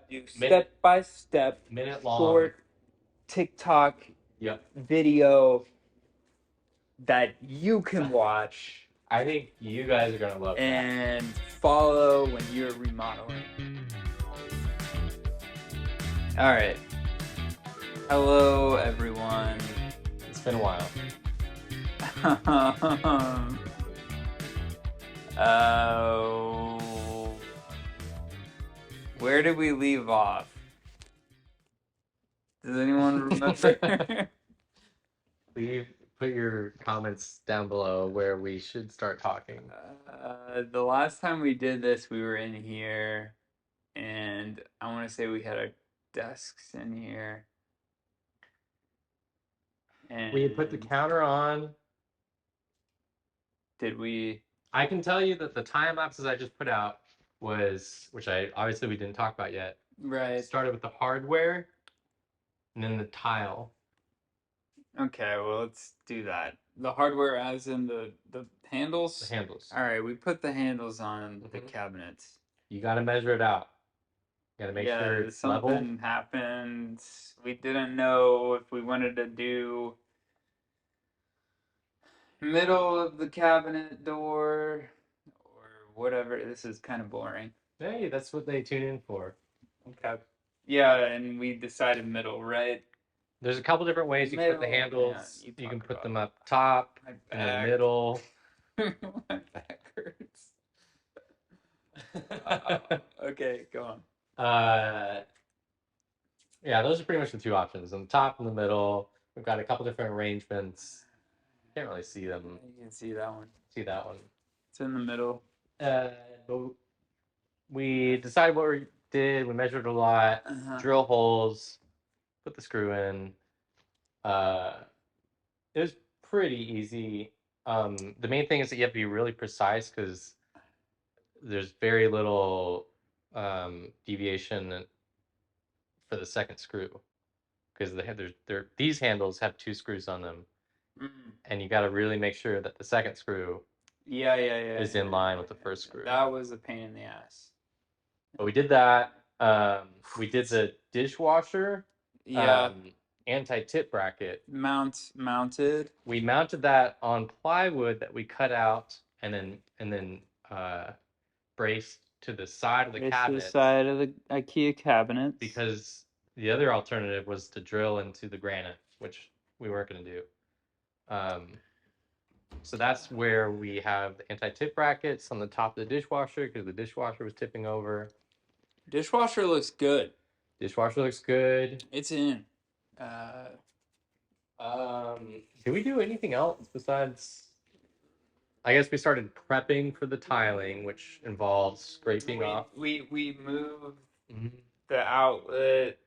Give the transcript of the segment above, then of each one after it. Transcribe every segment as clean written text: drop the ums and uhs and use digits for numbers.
do step-by-step, minute long. short TikTok video that you can watch. I think you guys are gonna love and follow when you're remodeling. All right. Hello, everyone. It's been a while. Where did we leave off? Does anyone remember? Put your comments down below where we should start talking. The last time we did this, we were in here, and I want to say we had our desks in here. And we had put the counter on. Did we? I can tell you that the time lapses I just put out was, which obviously we didn't talk about yet. Right. Started with the hardware, and then the tile. Okay, well, let's do that. The hardware as in the handles? The handles. All right, we put the handles on the cabinets. You got to measure it out. You got to make sure it's level. Something happened. We didn't know if we wanted to do middle of the cabinet door or whatever. This is kind of boring. Hey, that's what they tune in for. Okay. Yeah, and we decided middle, right? There's a couple different ways you can put the handles. Yeah, you can put them up top, in the middle. My back hurts. Okay, go on. Yeah, those are pretty much the two options. On the top and the middle, we've got a couple different arrangements. Can't really see them. You can see that one. See that one. It's in the middle. But we decided what we did. We measured a lot, drill holes, put the screw in. It was pretty easy. The main thing is that you have to be really precise because there's very little deviation for the second screw, because these handles have 2 screws on them, and you got to really make sure that the second screw is in line with the first screw. That was a pain in the ass. But we did that. We did the dishwasher. Yeah. Anti-tip bracket mounted. We mounted that on plywood that we cut out and then braced to the side of the cabinet. To the side of the IKEA cabinet. Because the other alternative was to drill into the granite, which we weren't going to do. So that's where we have the anti-tip brackets on the top of the dishwasher, because the dishwasher was tipping over. Dishwasher looks good. Dishwasher looks good. It's in. Did we do anything else besides? I guess we started prepping for the tiling, which involves scraping off. We moved the outlet.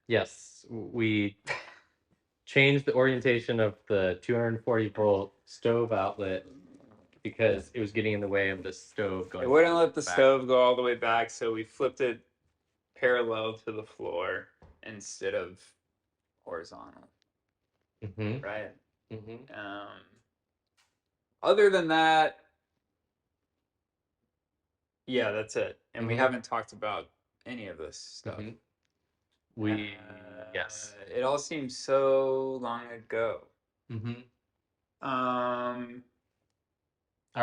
Yes, we changed the orientation of the 240-volt stove outlet because it was getting in the way of the stove going. It wouldn't let the stove go all the way back, so we flipped it parallel to the floor instead of horizontal. Right? Other than that, yeah, that's it. And we haven't talked about any of this stuff. Yes. It all seems so long ago. All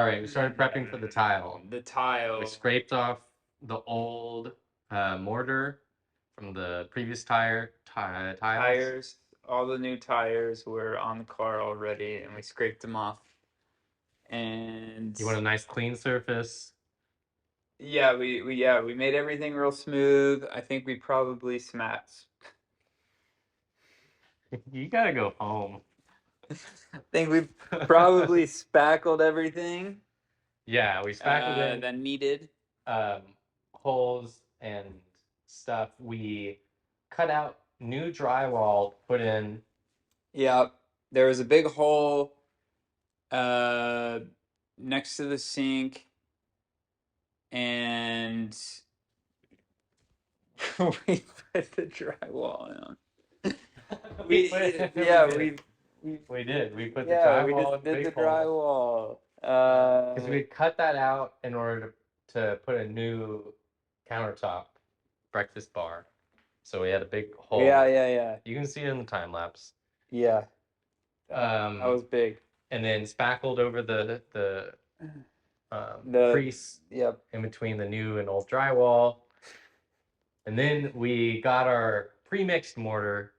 right, we started prepping for the tile. The tile. We scraped off the old mortar from the previous tiles. Tires. All the new tires were on the car already, and we scraped them off. And you want a nice clean surface? Yeah, we made everything real smooth. I think we probably smacked. You gotta go home. I think we probably spackled everything. Yeah, we spackled it. That needed holes and stuff. We cut out new drywall, put in. Yeah, there was a big hole next to the sink, and we put the drywall on. We did. We put the drywall. We did the drywall. Because we cut that out in order to put a new countertop breakfast bar. So we had a big hole. Yeah. You can see it in the time lapse. Yeah. That was big. And then spackled over the The crease Yep. in between the new and old drywall. And then we got our pre-mixed mortar.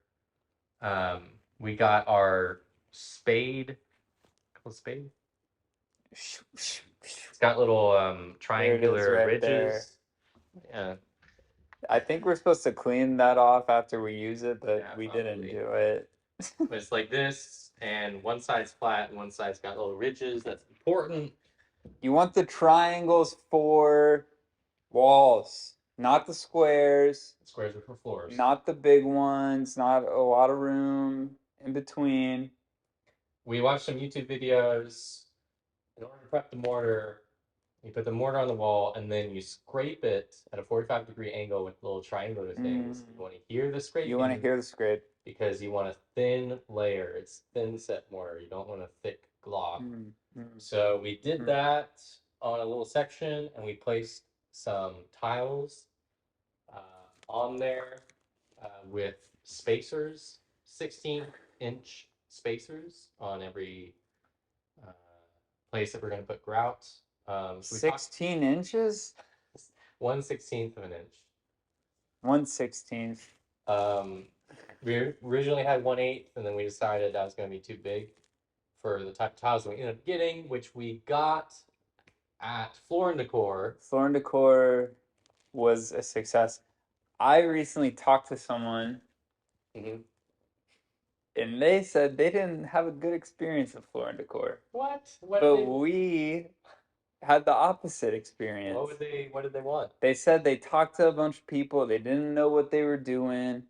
We got our spade. Called spade. It's got little triangular right ridges. Yeah. I think we're supposed to clean that off after we use it, but Yeah, we didn't probably. do it. But it's like this, and one side's flat, and one side's got little ridges. That's important. You want the triangles for walls, not the squares, Squares are for floors. not the big ones, not a lot of room in between. We watched some YouTube videos. In order to prep the mortar, you put the mortar on the wall, and then you scrape it at a 45-degree angle with little triangular things. You want to hear the scraping. You want to hear the scrape. Because you want a thin layer. It's thin set mortar. You don't want a thick glob. So we did that on a little section, and we placed some tiles on there with spacers, 16-inch spacers on every place that we're going to put grout. 16 inches? 1/16 of an inch. 1/16. We originally had 1/8, and then we decided that was going to be too big for the type of tiles we ended up getting, which we got at Floor and Decor. Floor and Decor was a success. I recently talked to someone, and they said they didn't have a good experience at Floor and Decor. What? But we had the opposite experience. What did they want? They said they talked to a bunch of people. They didn't know what they were doing.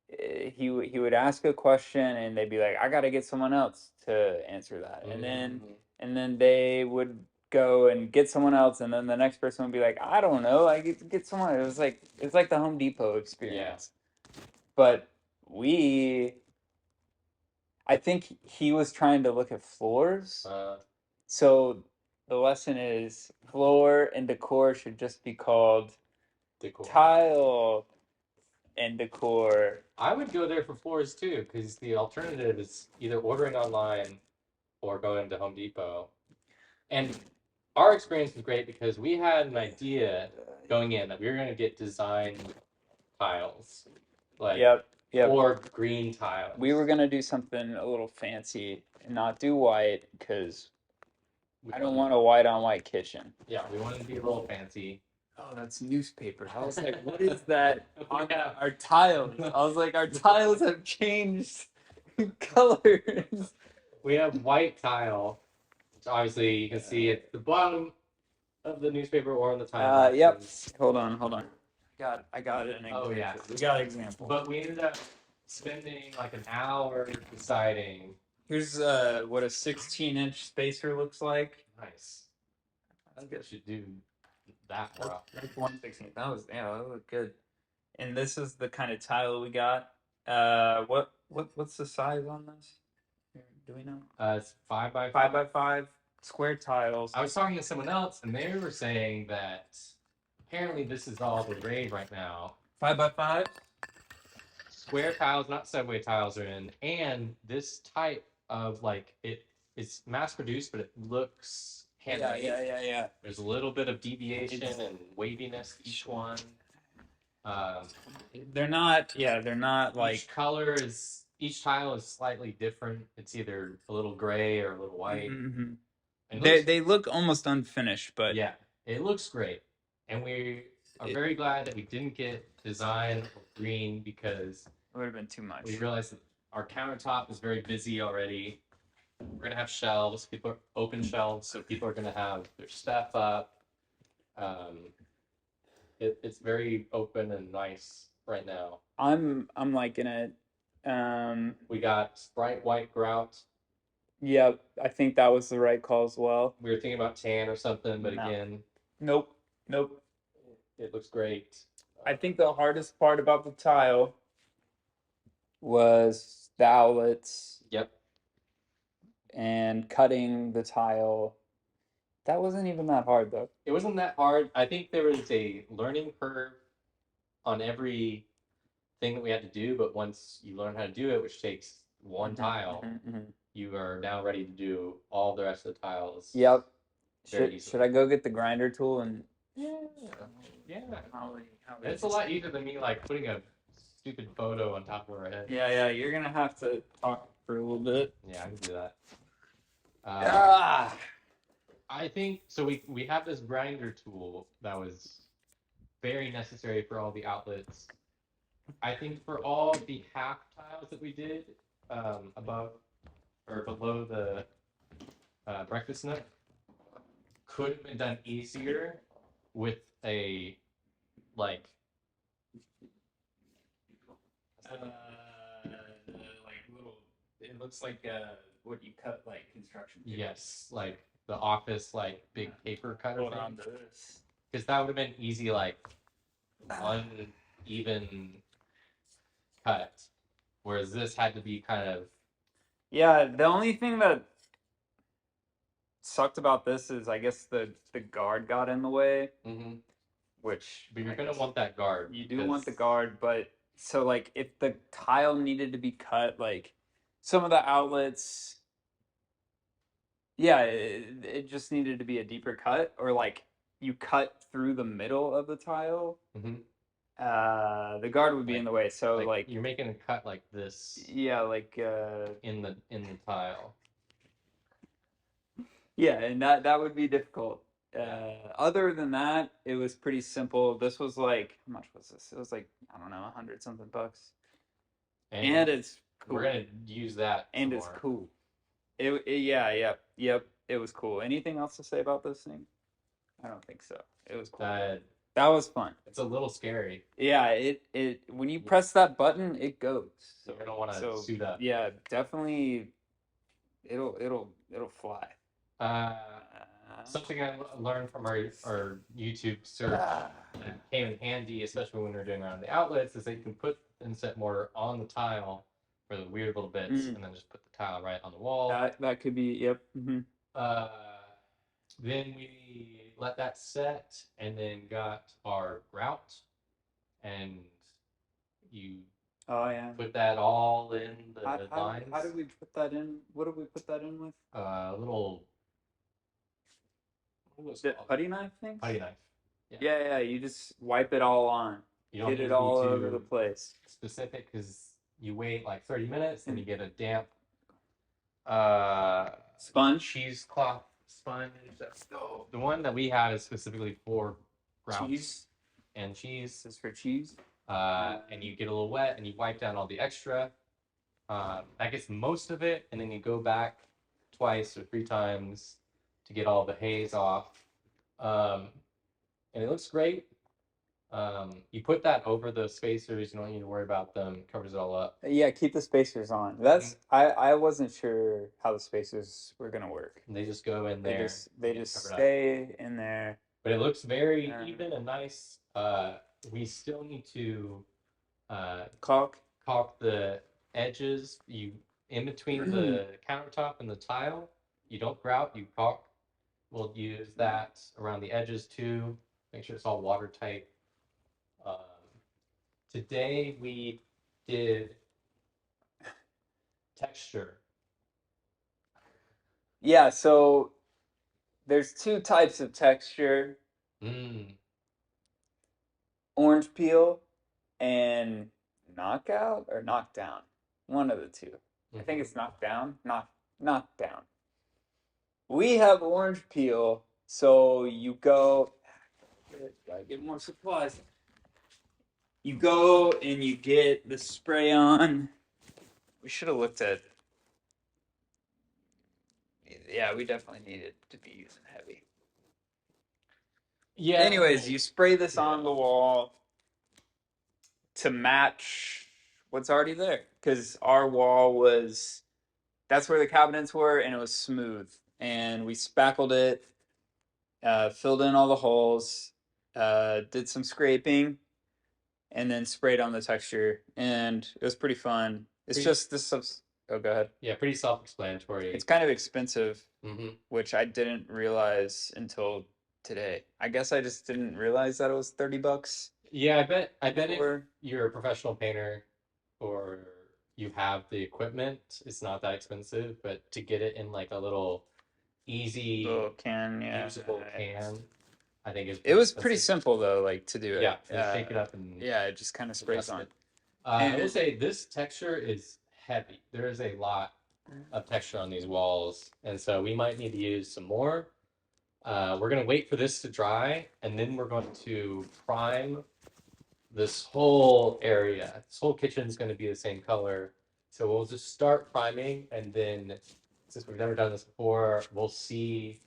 He would ask a question, and they'd be like, "I got to get someone else to answer that," and then they would go and get someone else, and then the next person would be like, "I don't know, I get someone." It's like the Home Depot experience. Yeah. But I think he was trying to look at floors. So the lesson is floor and decor should just be called decor. Tile and decor. I would go there for floors too, because the alternative is either ordering online or going to Home Depot. And our experience was great because we had an idea going in that we were going to get design tiles, like or green tiles. We were going to do something a little fancy and not do white because I don't want a white on white kitchen. Yeah, we wanted to be a little fancy. Oh, that's newspaper. I was like, what is that on our tiles? I was like, our tiles have changed colors. We have white tile, which obviously you can see at the bottom of the newspaper or on the tile. Yep. Hold on. I got it. Oh yeah, we got an example. But we ended up spending like an hour deciding. Here's what a 16-inch spacer looks like. Nice. I think I should do that. That's 1/16. That looked good. And this is the kind of tile we got. What's the size on this? Do we know? It's 5x5. 5x5 square tiles. I was talking to someone else, and they were saying that apparently this is all the rage right now. 5x5. Square tiles, not subway tiles, are in, and this type of it's mass produced, but it looks handmade. Yeah. There's a little bit of deviation and waviness to each one. They're not like each tile is slightly different. It's either a little gray or a little white. And they look almost unfinished, but yeah, it looks great. And we are very glad that we didn't get design or green because it would have been too much. We realized that our countertop is very busy already. We're gonna have shelves, open shelves, so people are gonna have their stuff up. It's very open and nice right now. I'm liking it. We got bright white grout. Yep, I think that was the right call as well. We were thinking about tan or something, but again, nope. It looks great. I think the hardest part about the tile was the outlets. Yep. And cutting the tile That wasn't even that hard though. It wasn't that hard. I think there was a learning curve on every thing that we had to do, but once you learn how to do it, which takes one tile, you are now ready to do all the rest of the tiles Yep. very Should easily. I go get the grinder tool and Yeah, yeah. how It's a lot easier than me like putting a stupid photo on top of our head. Yeah, you're gonna have to talk for a little bit. Yeah, I can do that. Ah. I think so. We have this grinder tool that was very necessary for all the outlets. I think for all the half tiles that we did above or below the breakfast nook, could have been done easier with a like Like little. It looks like what you cut like construction. yes, like the office like big paper cutter Hold thing. on to this. Because that would have been easy like uneven cut, whereas this had to be kind of Yeah, the only thing that sucked about this is I guess the guard got in the way, which but you're gonna want that guard. you do want the guard, but so like if the tile needed to be cut, like some of the outlets, yeah, it just needed to be a deeper cut, or like you cut through the middle of the tile. The guard would be in the way, so like you're making a cut like this yeah, like in the tile. yeah, and that would be difficult. Other than that, it was pretty simple. This was like, how much was this? It was like, I don't know, 100 something bucks. And it's cool. We're gonna use that. And it's cool. Yep. It was cool. Anything else to say about this thing? I don't think so. It was cool. That was fun. It's a little scary. Yeah, it when you press that button, it goes. So you're gonna want to suit up. Yeah, definitely. It'll fly. Something I learned from our YouTube search that came in handy, especially when we were doing around the outlets, is that you can put the inset mortar on the tile for the weird little bits, and then just put the tile right on the wall. That could be, yep. Then we let that set, and then got our grout, and you put that all in the lines. How did we put that in? What did we put that in with? A little the putty knife thing? Putty knife. Yeah. You just wipe it all on. You don't get it all over the place. Specific because you wait like 30 minutes, and you get a damp sponge, cheesecloth sponge. The one that we had is specifically for grout and cheese. This is for cheese. And you get a little wet, and you wipe down all the extra. That gets most of it, and then you go back twice or 3 times to get all the haze off. And it looks great. You put that over the spacers. You don't need to worry about them. It covers it all up. Yeah, keep the spacers on. That's I wasn't sure how the spacers were gonna work. And they just go in there. They just stay in there. But it looks very even and nice. We still need to caulk the edges. You in between the countertop and the tile. You don't grout. You caulk. We'll use that around the edges too. Make sure it's all watertight. Today we did texture. Yeah, so there's 2 types of texture. Orange peel and knockout or knockdown. One of the 2. I think it's knockdown. Knockdown. We have orange peel, so you go. Gotta get more supplies. You go and you get the spray on. We should have looked at. Yeah, we definitely needed to be using heavy. Yeah. Anyways, you spray this on the wall to match what's already there, because our wall was. That's where the cabinets were, and it was smooth. And we spackled it, filled in all the holes, did some scraping, and then sprayed on the texture, and it was pretty fun. It's just this stuff's Oh, go ahead. Yeah, pretty self-explanatory. It's kind of expensive, Hmm. which I didn't realize until today. I guess I just didn't realize that it was $30 Yeah, I bet if before. you're a professional painter or you have the equipment, it's not that expensive, but to get it in like a little easy, Little can, yeah. usable can, I think is It pretty was pretty expensive. simple though, like to do Yeah, it. just shake it up and Yeah, it just kind of sprays adjust on. it. I will And say this texture is heavy. There is a lot of texture on these walls, and so we might need to use some more. We're gonna wait for this to dry, and then we're going to prime this whole area. This whole kitchen is going to be the same color. So we'll just start priming, and then since we've never done this before, we'll see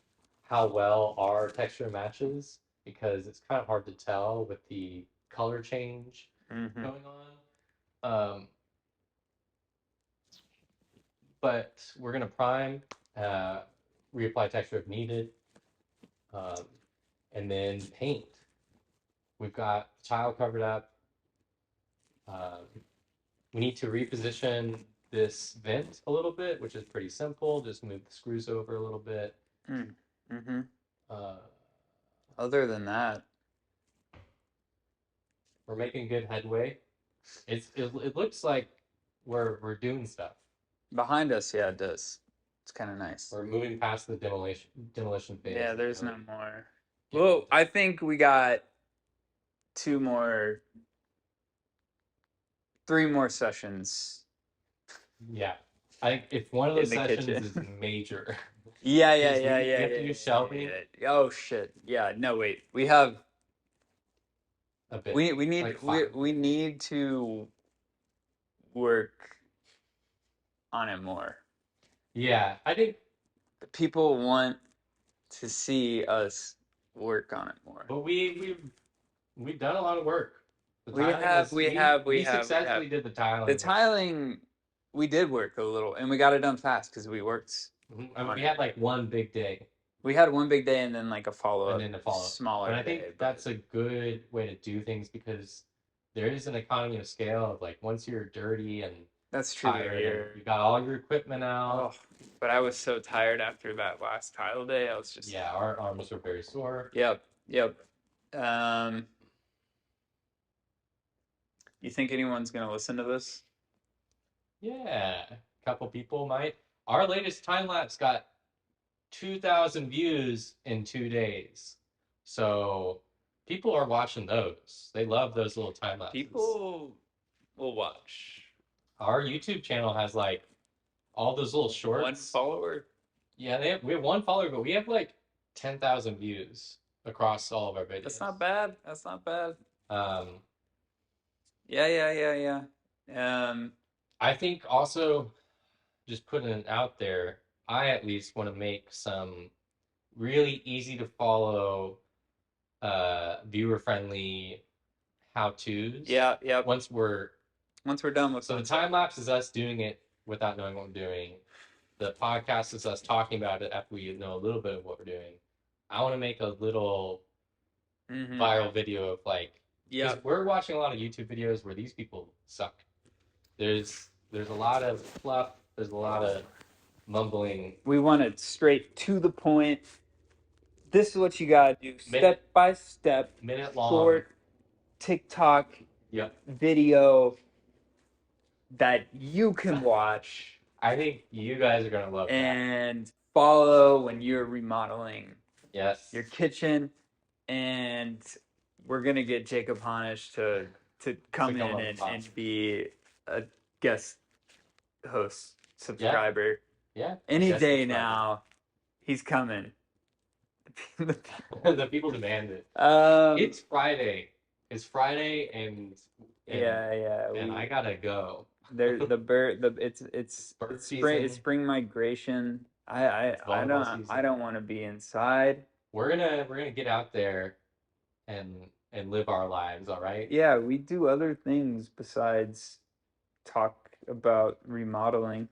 how well our texture matches because it's kind of hard to tell with the color change mhm. going on. But we're going to prime, uh, reapply texture if needed, um, and then paint. We've got the tile covered up. Um, We need to reposition this vent a little bit, which is pretty simple. Just move the screws over a little bit. Mm. Mm-hmm. Uh, Other than that, we're making good headway. It looks like we're doing stuff. behind us, yeah, it does. It's kind of nice. We're moving past the demolition phase Yeah, and there's no really more. getting Well, into I it. think we got two more, three more sessions Yeah, I think if one of in those the sessions kitchen. is major, Yeah, yeah, because yeah, we yeah, have yeah, to do yeah, shelving yeah. Oh shit. Yeah, no, wait. We have a bit, we need like five. we need to work on it more. Yeah, I think, People want to see us work on it more. but we've done a lot of work. The We tiling have, was we we have, we we have, we have. successfully did the The tiling, which tiling, we did work a little, and we got it done fast because we worked I mean, on we it. had like one big day We had one big day and then like a and follow-up then the follow up. But smaller I day, think but that's a good way to do things because there is an economy of scale of like once you're dirty and that's true though. tired and you got all your equipment out. Oh, but I was so tired after that last tile day. I was just, Yeah, our arms were very sore. yep, yep. Um, you think anyone's gonna listen to this? Yeah, a couple people might. Our latest time lapse got 2,000 views in 2 days. So people are watching those. They love those little time lapses. People will watch. Our YouTube channel has like all those little One shorts. follower? Yeah, we have one follower, but we have like 10,000 views across all of our That's videos. not bad. That's not bad. Um, Yeah, yeah, yeah, yeah. I think also just putting it out there, I at least want to make some really easy to follow, viewer friendly how to's Yeah, yep. once we're Once we're done with so the one time session. lapse is us doing it without knowing what we're doing. The podcast is us talking about it after we know a little bit of what we're doing. I want to make a little Mm-hmm. viral video of like because Yep. we're watching a lot of YouTube videos where these people suck. There's a lot of fluff. There's a lot of mumbling. We want it straight to the point. This is what you gotta do, Minute step by step, minute long. short TikTok Yep. video that you can watch I think you guys are gonna love that. and follow when you're remodeling Yes. your kitchen. And we're gonna get Jacob Honish to come come in on the and be a guest host subscriber. Yeah. Any Guest day subscriber. now, he's coming. The people demand it. It's Friday. It's Friday, and yeah. and I gotta go. The bird, it's Bird it's spring, it's season. spring migration. It's volleyball I season. don't want to be inside. We're gonna get out there and live our lives. All right. Yeah, we do other things besides talk about remodeling.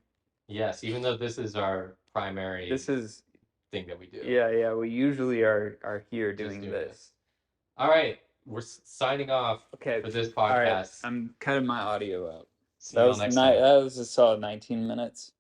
Yes, even though this is our primary This is thing that we do. yeah. We usually are here Just doing doing this. All right, we're signing off Okay. for this All right. podcast. I'm cutting my audio out. See y'all next time. that was a solid 19 minutes.